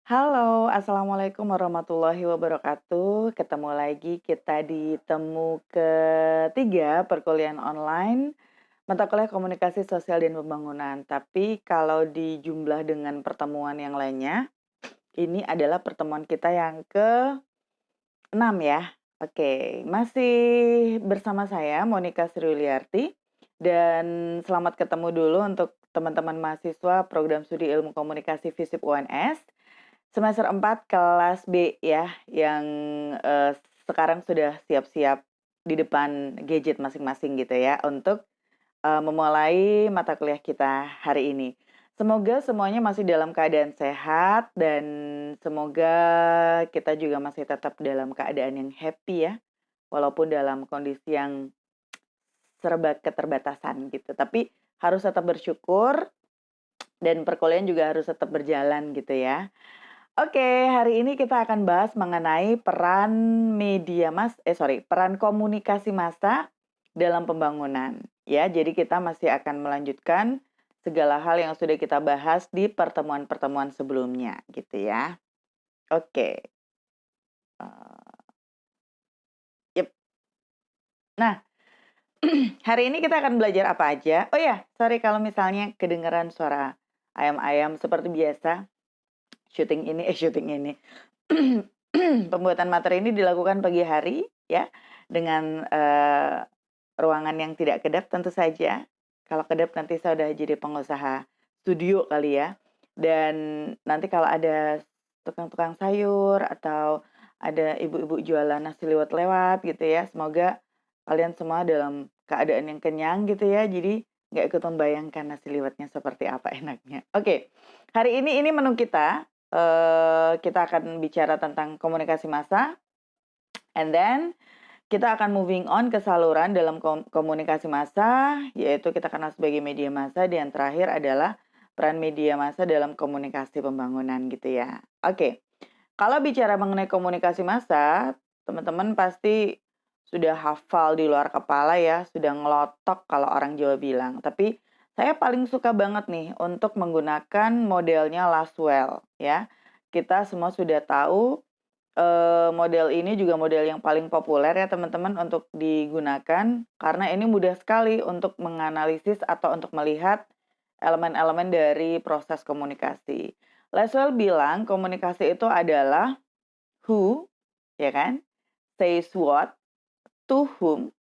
Halo, assalamualaikum warahmatullahi wabarakatuh. Ketemu lagi kita di temu ketiga perkuliahan online mata kuliah komunikasi sosial dan pembangunan. Tapi kalau dijumlah dengan pertemuan yang lainnya, ini adalah pertemuan kita yang ke-6 ya. Oke, masih bersama saya Monica Sriuliarti dan selamat ketemu dulu untuk teman-teman mahasiswa program studi ilmu komunikasi FISIP UNS. Semester 4 kelas B ya, yang, sekarang sudah siap-siap di depan gadget masing-masing gitu ya, untuk, memulai mata kuliah kita hari ini. Semoga semuanya masih dalam keadaan sehat dan semoga kita juga masih tetap dalam keadaan yang happy ya, walaupun dalam kondisi yang serba keterbatasan gitu. Tapi harus tetap bersyukur dan perkuliahan juga harus tetap berjalan gitu ya. Oke, hari ini kita akan bahas mengenai peran komunikasi massa dalam pembangunan. Ya, jadi kita masih akan melanjutkan segala hal yang sudah kita bahas di pertemuan-pertemuan sebelumnya, gitu ya. Oke, yep. Nah, hari ini kita akan belajar apa aja? Oh ya, sorry kalau misalnya kedengeran suara ayam-ayam seperti biasa. Syuting ini. Pembuatan materi ini dilakukan pagi hari ya, dengan, ruangan yang tidak kedap tentu saja. Kalau kedap nanti saya udah jadi pengusaha studio kali ya. Dan nanti kalau ada tukang-tukang sayur atau ada ibu-ibu jualan nasi liwet lewat gitu ya, semoga kalian semua dalam keadaan yang kenyang gitu ya, jadi nggak ikut membayangkan nasi liwetnya seperti apa enaknya. Oke, hari ini menu kita akan bicara tentang komunikasi massa, and then kita akan moving on ke saluran dalam komunikasi massa, yaitu kita kenal sebagai media massa, dan terakhir adalah peran media massa dalam komunikasi pembangunan gitu ya. Oke, kalau bicara mengenai komunikasi massa, teman-teman pasti sudah hafal di luar kepala ya, sudah ngelotok kalau orang Jawa bilang. Tapi saya paling suka banget nih untuk menggunakan modelnya Laswell ya. Kita semua sudah tahu model ini juga model yang paling populer ya teman-teman untuk digunakan karena ini mudah sekali untuk menganalisis atau untuk melihat elemen-elemen dari proses komunikasi. Laswell bilang komunikasi itu adalah who, ya kan, says what, to whom,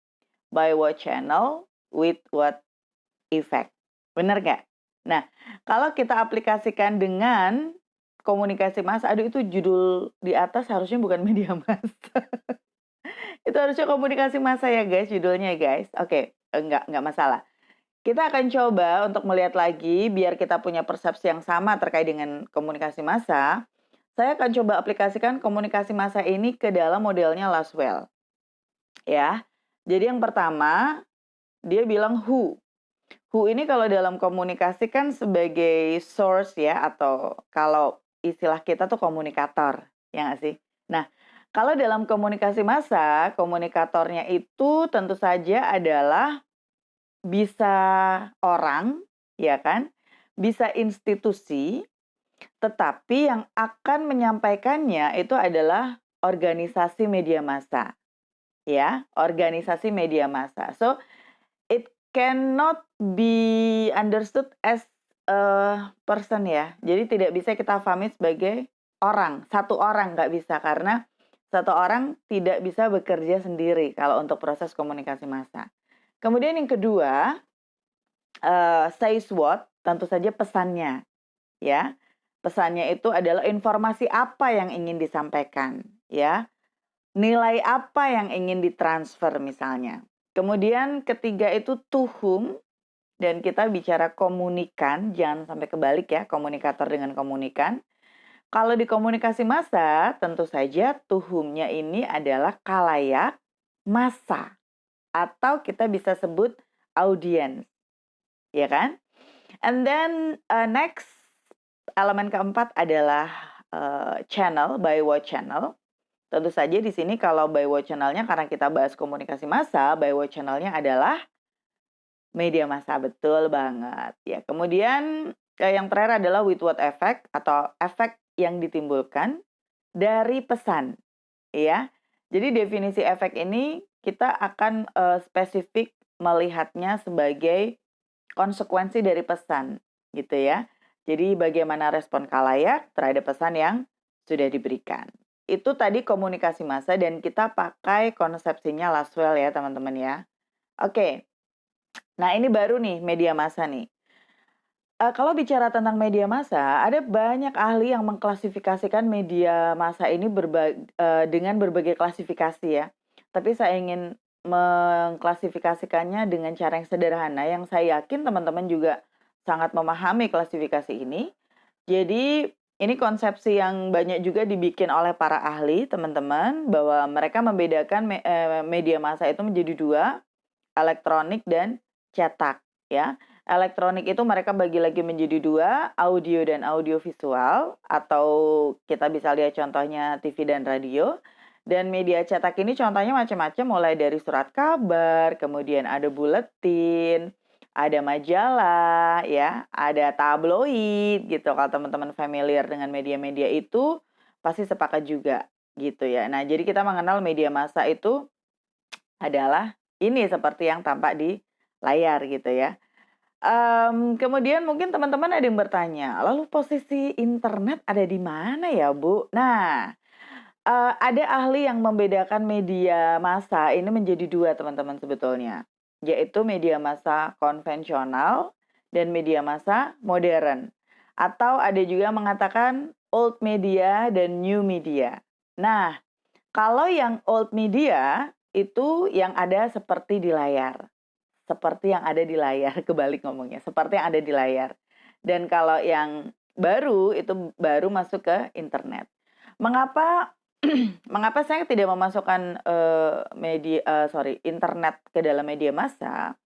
by what channel, with what effect. Benar nggak? Nah, kalau kita aplikasikan dengan komunikasi massa, aduh itu judul di atas harusnya bukan media massa. Itu harusnya komunikasi massa ya guys, judulnya guys. Oke, enggak masalah. Kita akan coba untuk melihat lagi biar kita punya persepsi yang sama terkait dengan komunikasi massa. Saya akan coba aplikasikan komunikasi massa ini ke dalam modelnya Laswell. Ya. Jadi yang pertama, dia bilang who. Who ini kalau dalam komunikasi kan sebagai source ya, atau kalau istilah kita tuh komunikator, ya nggak sih? Nah, kalau dalam komunikasi massa, komunikatornya itu tentu saja adalah bisa orang, ya kan? Bisa institusi, tetapi yang akan menyampaikannya itu adalah organisasi media massa, ya, organisasi media massa. So, it cannot be understood as a person ya. Jadi tidak bisa kita pahami sebagai orang, satu orang nggak bisa karena satu orang tidak bisa bekerja sendiri kalau untuk proses komunikasi massa. Kemudian yang kedua, says what, tentu saja pesannya ya. Pesannya itu adalah informasi apa yang ingin disampaikan ya. Nilai apa yang ingin ditransfer misalnya. Kemudian ketiga itu to whom, dan kita bicara komunikan, jangan sampai kebalik ya, komunikator dengan komunikan. Kalau di komunikasi massa, tentu saja to whom-nya ini adalah khalayak massa atau kita bisa sebut audience, ya kan? And then next elemen keempat adalah channel, by what channel. Tentu saja di sini kalau by what channel-nya karena kita bahas komunikasi massa, by what channel-nya adalah media massa, betul banget. Ya, kemudian yang terakhir adalah with what effect atau efek yang ditimbulkan dari pesan, ya. Jadi definisi efek ini kita akan, spesifik melihatnya sebagai konsekuensi dari pesan, gitu ya. Jadi bagaimana respon khalayak terhadap pesan yang sudah diberikan. Itu tadi komunikasi massa dan kita pakai konsepsinya Laswell ya teman-teman ya. Oke, nah ini baru nih media massa nih. Kalau bicara tentang media massa, ada banyak ahli yang mengklasifikasikan media massa ini dengan berbagai klasifikasi ya. Tapi saya ingin mengklasifikasikannya dengan cara yang sederhana, yang saya yakin teman-teman juga sangat memahami klasifikasi ini. Jadi, ini konsepsi yang banyak juga dibikin oleh para ahli, teman-teman, bahwa mereka membedakan media massa itu menjadi 2, elektronik dan cetak, ya. Elektronik itu mereka bagi lagi menjadi 2, audio dan audiovisual, atau kita bisa lihat contohnya TV dan radio. Dan media cetak ini contohnya macam-macam, mulai dari surat kabar, kemudian ada buletin, ada majalah, ya, ada tabloid gitu. Kalau teman-teman familiar dengan media-media itu, pasti sepakat juga, gitu ya. Nah, jadi kita mengenal media massa itu adalah ini seperti yang tampak di layar gitu ya. Kemudian mungkin teman-teman ada yang bertanya, lalu posisi internet ada di mana ya, Bu? Nah, ada ahli yang membedakan media massa ini menjadi 2 teman-teman sebetulnya, yaitu media massa konvensional dan media massa modern. Atau ada juga yang mengatakan old media dan new media. Nah, kalau yang old media itu yang ada seperti di layar. Seperti yang ada di layar, kebalik ngomongnya, seperti yang ada di layar. Dan kalau yang baru, itu baru masuk ke internet. Mengapa mengapa saya tidak memasukkan, internet ke dalam media massa?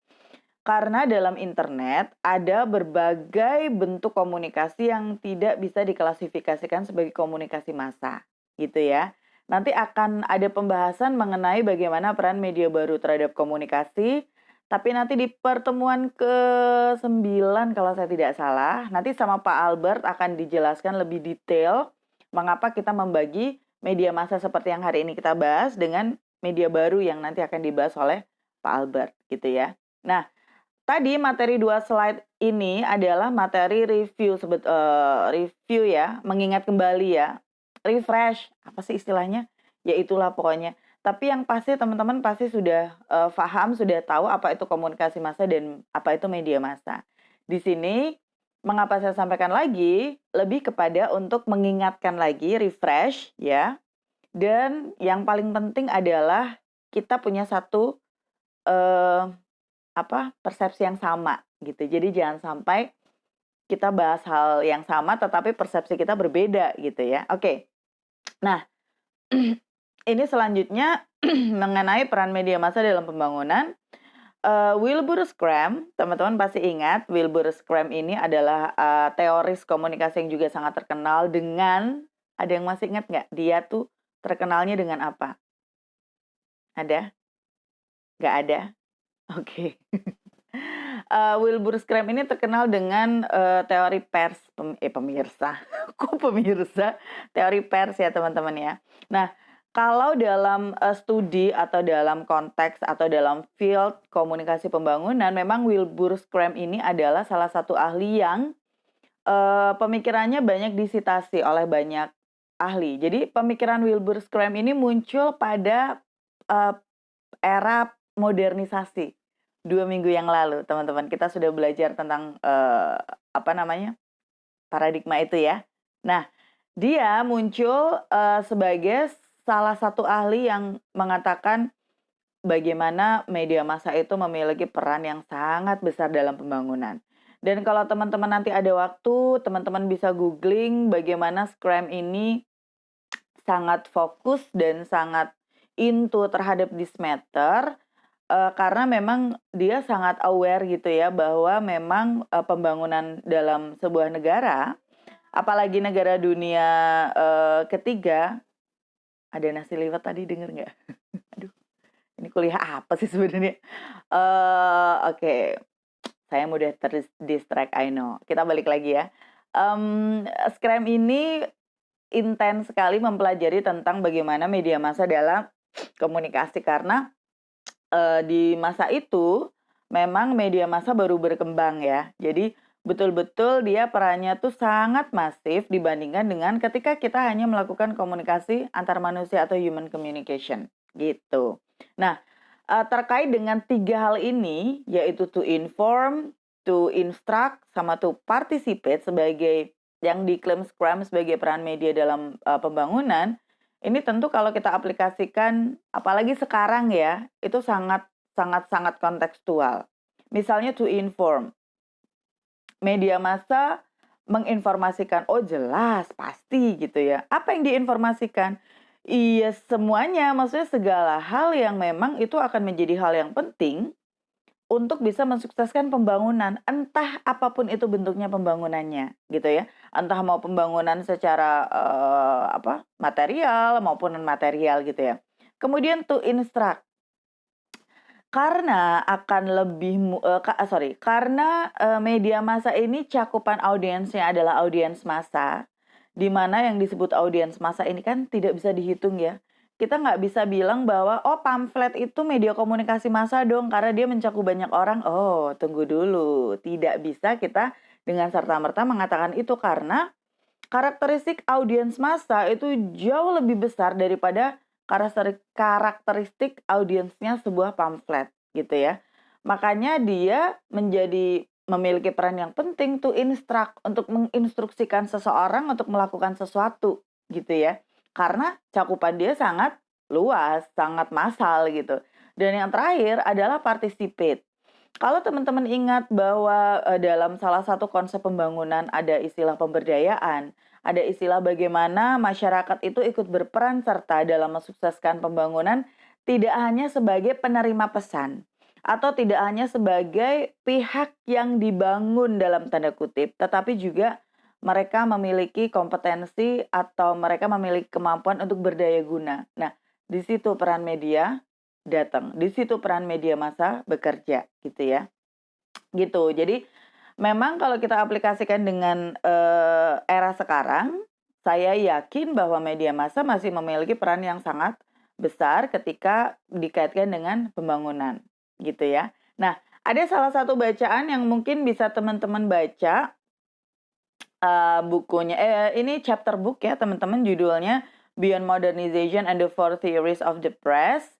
Karena dalam internet ada berbagai bentuk komunikasi yang tidak bisa diklasifikasikan sebagai komunikasi massa, gitu ya. Nanti akan ada pembahasan mengenai bagaimana peran media baru terhadap komunikasi, tapi nanti di pertemuan ke-9 kalau saya tidak salah, nanti sama Pak Albert akan dijelaskan lebih detail mengapa kita membagi media massa seperti yang hari ini kita bahas dengan media baru yang nanti akan dibahas oleh Pak Albert, gitu ya. Nah, tadi materi 2 slide ini adalah materi review ya, mengingat kembali ya, refresh, apa sih istilahnya? Ya itulah pokoknya. Tapi yang pasti teman-teman pasti sudah, paham, sudah tahu apa itu komunikasi massa dan apa itu media massa. Di sini mengapa saya sampaikan lagi, lebih kepada untuk mengingatkan lagi, refresh ya, dan yang paling penting adalah kita punya satu, eee persepsi yang sama gitu. Jadi jangan sampai kita bahas hal yang sama tetapi persepsi kita berbeda gitu ya. Oke. Nah, ini selanjutnya mengenai peran media massa dalam pembangunan. Wilbur Scrum, teman-teman pasti ingat Wilbur Scrum ini adalah, teoris komunikasi yang juga sangat terkenal dengan ada yang masih ingat nggak? Dia tuh terkenalnya dengan apa? Ada? Nggak ada? Oke. Wilbur Scrum ini terkenal dengan, teori pers pemirsa, kok pemirsa? Teori pers ya teman-teman ya. Nah, kalau dalam, studi atau dalam konteks atau dalam field komunikasi pembangunan, memang Wilbur Scrum ini adalah salah satu ahli yang, pemikirannya banyak disitasi oleh banyak ahli. Jadi pemikiran Wilbur Scrum ini muncul pada, eee, era modernisasi. 2 minggu yang lalu, teman-teman, kita sudah belajar tentang, paradigma itu ya. Nah, dia muncul, sebagai salah satu ahli yang mengatakan bagaimana media massa itu memiliki peran yang sangat besar dalam pembangunan. Dan kalau teman-teman nanti ada waktu, teman-teman bisa googling bagaimana Scrum ini sangat fokus dan sangat into terhadap this matter. Karena memang dia sangat aware gitu ya bahwa memang, pembangunan dalam sebuah negara, apalagi negara dunia, ketiga ada nasi liwet tadi denger nggak? Aduh, ini kuliah apa sih sebenarnya? Oke, saya mudah distract, I know. Kita balik lagi ya. Scrum ini intens sekali mempelajari tentang bagaimana media massa dalam komunikasi karena di masa itu memang media massa baru berkembang ya. Jadi betul-betul dia perannya tuh sangat masif dibandingkan dengan ketika kita hanya melakukan komunikasi antar manusia atau human communication gitu. Nah, terkait dengan 3 hal ini yaitu to inform, to instruct, sama to participate sebagai yang diklaim Scrum sebagai peran media dalam pembangunan, ini tentu kalau kita aplikasikan, apalagi sekarang ya, itu sangat sangat sangat kontekstual. Misalnya to inform, media massa menginformasikan, oh jelas, pasti gitu ya. Apa yang diinformasikan? Iya semuanya, maksudnya segala hal yang memang itu akan menjadi hal yang penting untuk bisa mensukseskan pembangunan, entah apapun itu bentuknya pembangunannya, gitu ya. Entah mau pembangunan secara, material maupun non material gitu ya. Kemudian to instruct, karena akan lebih karena, media massa ini cakupan audiensnya adalah audiens massa, di mana yang disebut audiens massa ini kan tidak bisa dihitung ya. Kita nggak bisa bilang bahwa, "Oh pamflet itu media komunikasi massa dong karena dia mencakup banyak orang." Oh tunggu dulu, tidak bisa kita dengan serta-merta mengatakan itu karena karakteristik audiens massa itu jauh lebih besar daripada karakteristik audiensnya sebuah pamflet, gitu ya. Makanya dia memiliki peran yang penting to instruct, untuk menginstruksikan seseorang untuk melakukan sesuatu, gitu ya. Karena cakupan dia sangat luas, sangat massal gitu. Dan yang terakhir adalah participate. Kalau teman-teman ingat bahwa, dalam salah satu konsep pembangunan ada istilah pemberdayaan, ada istilah bagaimana masyarakat itu ikut berperan serta dalam mensukseskan pembangunan, tidak hanya sebagai penerima pesan, atau tidak hanya sebagai pihak yang dibangun dalam tanda kutip, tetapi juga mereka memiliki kompetensi atau mereka memiliki kemampuan untuk berdaya guna. Nah, di situ peran media datang. Di situ peran media massa bekerja, gitu ya. Gitu. Jadi memang kalau kita aplikasikan dengan, era sekarang, saya yakin bahwa media massa masih memiliki peran yang sangat besar ketika dikaitkan dengan pembangunan, gitu ya. Nah, ada salah satu bacaan yang mungkin bisa teman-teman baca, bukunya ini chapter book ya teman-teman, judulnya Beyond Modernization and the Four Theories of the Press.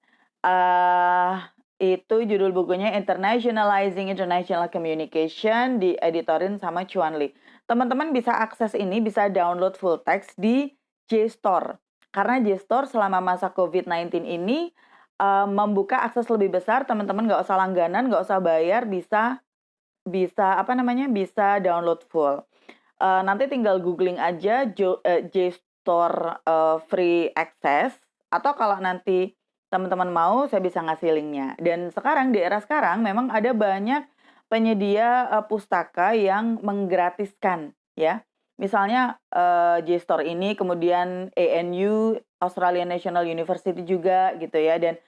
Itu judul bukunya Internationalizing International Communication, dieditorin sama Chuan Lee. Teman-teman bisa akses ini, bisa download full text di JSTOR. Karena JSTOR selama masa COVID-19 ini membuka akses lebih besar, teman-teman nggak usah langganan, nggak usah bayar, bisa bisa download full. Nanti tinggal googling aja JSTOR free access, atau kalau nanti teman-teman mau saya bisa ngasih linknya. Dan sekarang di era sekarang memang ada banyak penyedia pustaka yang menggratiskan ya. Misalnya JSTOR ini, kemudian ANU, Australian National University juga gitu ya, dan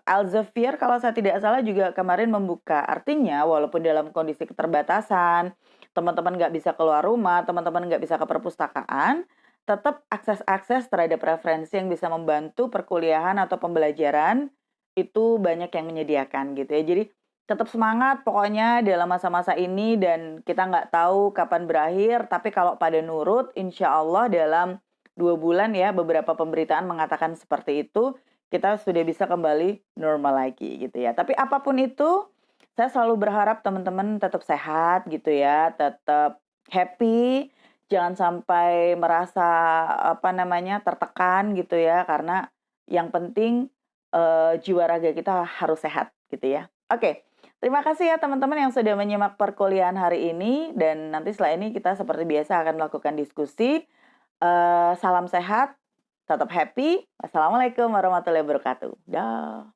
Elsevier kalau saya tidak salah juga kemarin membuka. Artinya walaupun dalam kondisi keterbatasan, teman-teman nggak bisa keluar rumah, teman-teman nggak bisa ke perpustakaan, tetap akses-akses terhadap referensi yang bisa membantu perkuliahan atau pembelajaran, itu banyak yang menyediakan gitu ya. Jadi tetap semangat pokoknya dalam masa-masa ini, dan kita nggak tahu kapan berakhir, tapi kalau pada nurut, insya Allah dalam 2 bulan ya, beberapa pemberitaan mengatakan seperti itu, kita sudah bisa kembali normal lagi gitu ya. Tapi apapun itu, saya selalu berharap teman-teman tetap sehat gitu ya, tetap happy, jangan sampai merasa tertekan gitu ya, karena yang penting jiwa raga kita harus sehat gitu ya. Oke, terima kasih ya teman-teman yang sudah menyimak perkuliahan hari ini, dan nanti setelah ini kita seperti biasa akan melakukan diskusi. Salam sehat, tetap happy. Wassalamualaikum warahmatullahi wabarakatuh. Dah.